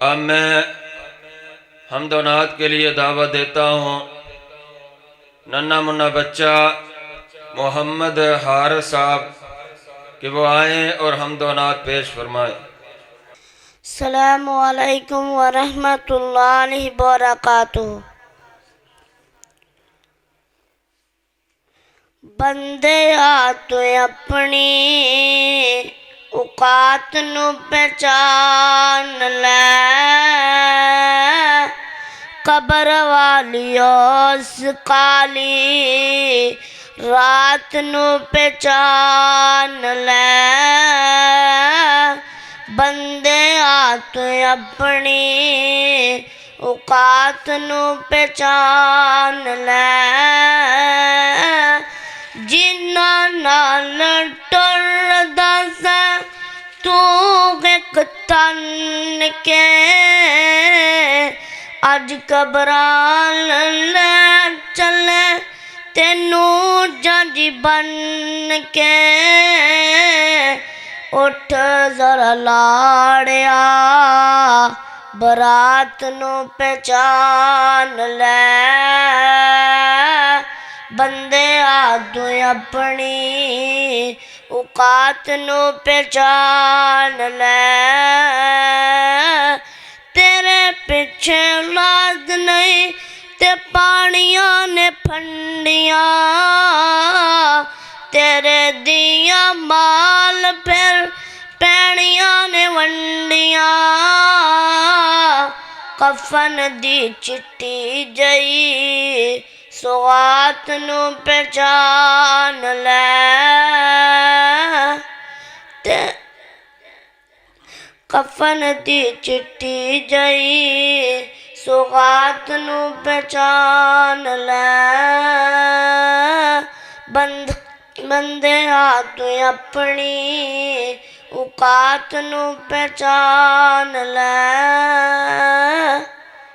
اب میں حمد و نعت کے لیے دعوت دیتا ہوں ننھا منا بچہ محمد حارث صاحب کہ وہ آئیں اور حمد و نعت پیش فرمائیں۔ السلام علیکم ورحمۃ اللہ وبرکاتہ۔ بندے آ تو اپنی اوقات نو پہچان لے، قبر والی اس کالی رات نو پہچان لے۔ بندے آ تو اپنی اوقات نو پہچان لے، جنہاں نال ٹردا سا تو ایک تن کے، اج قبراں لے چلے تینوں جج بن کے۔ اٹھ ذرا لاڑیا برات نو پہچان لے، بندے آدو اپنی اوقات نو پہچان لے۔ تیرے پیچھے اولاد نہیں تے پانیاں نے پھنڈیاں، تیرے دیاں مال پھر پینیاں نے ونڈیاں۔ کفن دی چٹی جئی سوغات نو پہچان لے، کفن دی چٹی جئی سوغات نو پہچان لے۔ بندے آ تو اپنی اوقات نو پہچان لے۔